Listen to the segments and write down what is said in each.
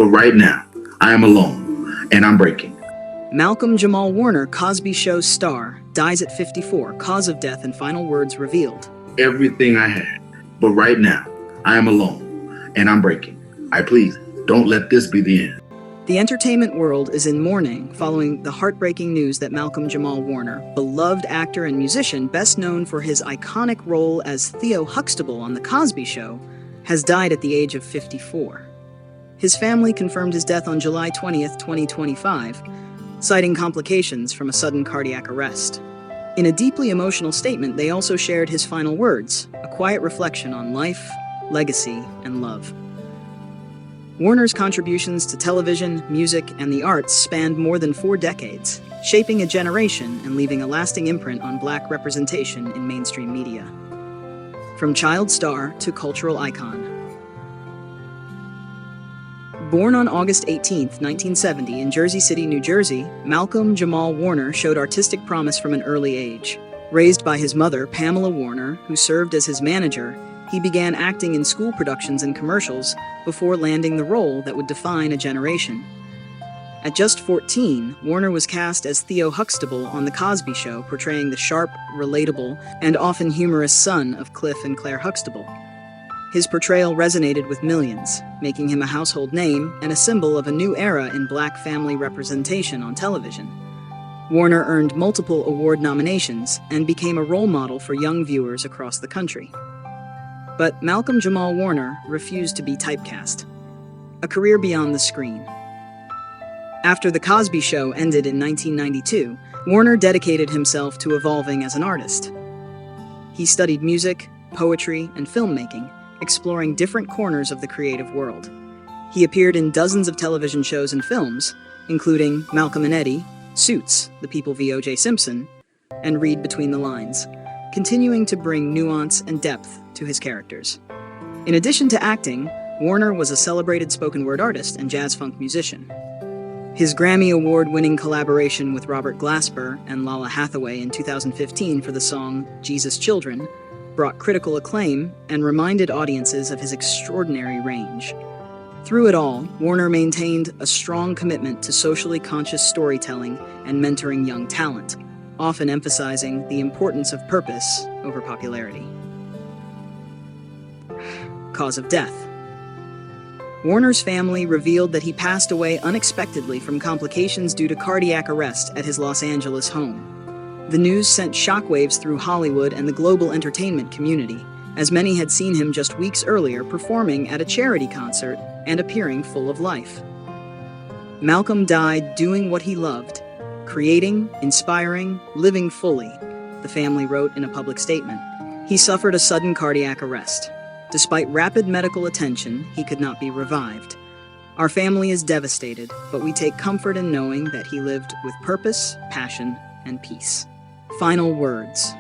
But right now, I am alone, and I'm breaking. Malcolm-Jamal Warner, Cosby Show star, dies at 54, cause of death and final words revealed. Everything I had. But right now, I am alone, and I'm breaking. Please, don't let this be the end. The entertainment world is in mourning following the heartbreaking news that Malcolm-Jamal Warner, beloved actor and musician best known for his iconic role as Theo Huxtable on The Cosby Show, has died at the age of 54. His family confirmed his death on July 20th, 2025, citing complications from a sudden cardiac arrest. In a deeply emotional statement, they also shared his final words, a quiet reflection on life, legacy, and love. Warner's contributions to television, music, and the arts spanned more than 4 decades, shaping a generation and leaving a lasting imprint on Black representation in mainstream media. From child star to cultural icon. Born on August 18, 1970 in Jersey City, New Jersey, Malcolm-Jamal Warner showed artistic promise from an early age. Raised by his mother, Pamela Warner, who served as his manager, he began acting in school productions and commercials before landing the role that would define a generation. At just 14, Warner was cast as Theo Huxtable on The Cosby Show, portraying the sharp, relatable, and often humorous son of Cliff and Claire Huxtable. His portrayal resonated with millions, making him a household name and a symbol of a new era in Black family representation on television. Warner earned multiple award nominations and became a role model for young viewers across the country. But Malcolm-Jamal Warner refused to be typecast. A career beyond the screen. After The Cosby Show ended in 1992, Warner dedicated himself to evolving as an artist. He studied music, poetry, and filmmaking, exploring different corners of the creative world. He appeared in dozens of television shows and films, including Malcolm and Eddie, Suits, The People v. O.J. Simpson, and Read Between the Lines, continuing to bring nuance and depth to his characters. In addition to acting, Warner was a celebrated spoken-word artist and jazz-funk musician. His Grammy Award-winning collaboration with Robert Glasper and Lala Hathaway in 2015 for the song Jesus Children brought critical acclaim and reminded audiences of his extraordinary range. Through it all, Warner maintained a strong commitment to socially conscious storytelling and mentoring young talent, often emphasizing the importance of purpose over popularity. Cause of death. Warner's family revealed that he passed away unexpectedly from complications due to cardiac arrest at his Los Angeles home. The news sent shockwaves through Hollywood and the global entertainment community, as many had seen him just weeks earlier performing at a charity concert and appearing full of life. Malcolm died doing what he loved, creating, inspiring, living fully, the family wrote in a public statement. He suffered a sudden cardiac arrest. Despite rapid medical attention, he could not be revived. Our family is devastated, but we take comfort in knowing that he lived with purpose, passion, and peace. Final words.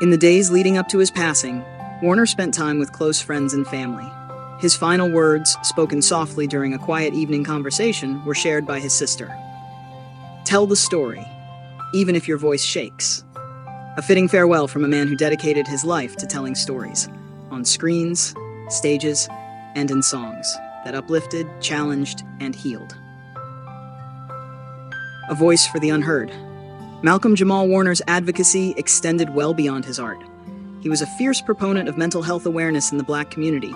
In the days leading up to his passing, Warner spent time with close friends and family. His final words, spoken softly during a quiet evening conversation, were shared by his sister. Tell the story, even if your voice shakes. A fitting farewell from a man who dedicated his life to telling stories, on screens, stages, and in songs that uplifted, challenged, and healed. A voice for the unheard. Malcolm-Jamal Warner's advocacy extended well beyond his art. He was a fierce proponent of mental health awareness in the Black community,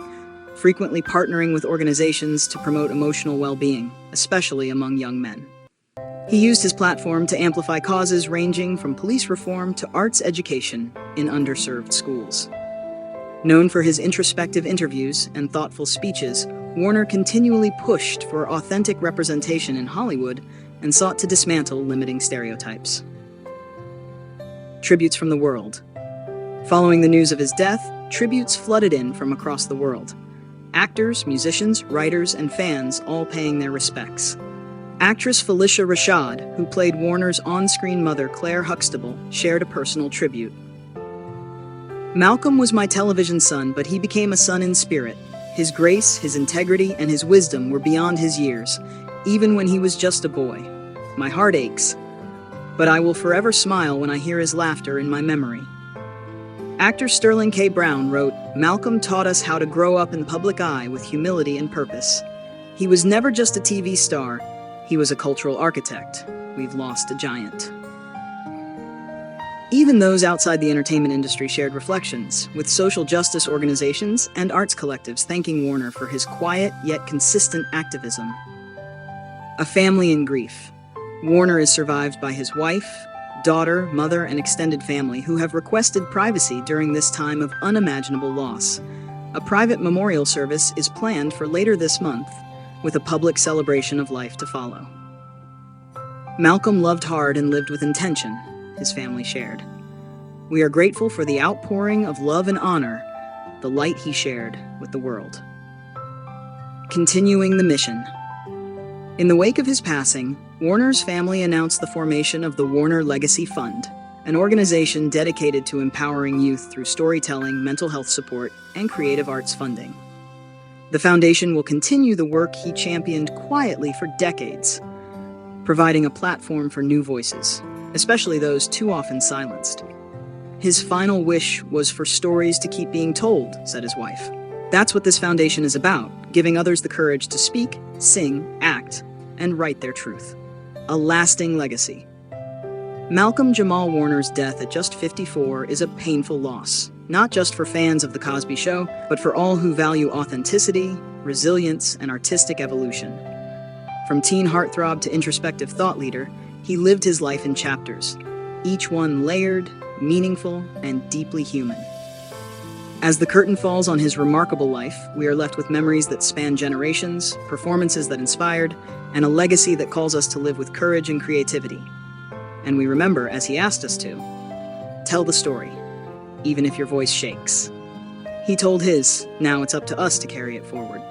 frequently partnering with organizations to promote emotional well-being, especially among young men. He used his platform to amplify causes ranging from police reform to arts education in underserved schools. Known for his introspective interviews and thoughtful speeches, Warner continually pushed for authentic representation in Hollywood and sought to dismantle limiting stereotypes. Tributes from the world. Following the news of his death, tributes flooded in from across the world. Actors, musicians, writers, and fans all paying their respects. Actress Phylicia Rashad, who played Warner's on-screen mother Claire Huxtable, shared a personal tribute. Malcolm was my television son, but he became a son in spirit. His grace, his integrity, and his wisdom were beyond his years, even when he was just a boy. My heart aches, but I will forever smile when I hear his laughter in my memory. Actor Sterling K. Brown wrote, "Malcolm taught us how to grow up in the public eye with humility and purpose. He was never just a TV star, he was a cultural architect. We've lost a giant. Even those outside the entertainment industry shared reflections, with social justice organizations and arts collectives thanking Warner for his quiet yet consistent activism. A family in grief. Warner is survived by his wife, daughter, mother, and extended family who have requested privacy during this time of unimaginable loss. A private memorial service is planned for later this month, with a public celebration of life to follow. Malcolm loved hard and lived with intention, his family shared. We are grateful for the outpouring of love and honor, the light he shared with the world. Continuing the mission. In the wake of his passing, Warner's family announced the formation of the Warner Legacy Fund, an organization dedicated to empowering youth through storytelling, mental health support, and creative arts funding. The foundation will continue the work he championed quietly for decades, providing a platform for new voices, especially those too often silenced. His final wish was for stories to keep being told, said his wife. That's what this foundation is about, giving others the courage to speak, sing, act, and write their truth. A lasting legacy. Malcolm-Jamal Warner's death at just 54 is a painful loss, not just for fans of The Cosby Show, but for all who value authenticity, resilience, and artistic evolution. From teen heartthrob to introspective thought leader, he lived his life in chapters, each one layered, meaningful, and deeply human. As the curtain falls on his remarkable life, we are left with memories that span generations, performances that inspired, and a legacy that calls us to live with courage and creativity. And we remember, as he asked us to, tell the story, even if your voice shakes. He told his, now it's up to us to carry it forward.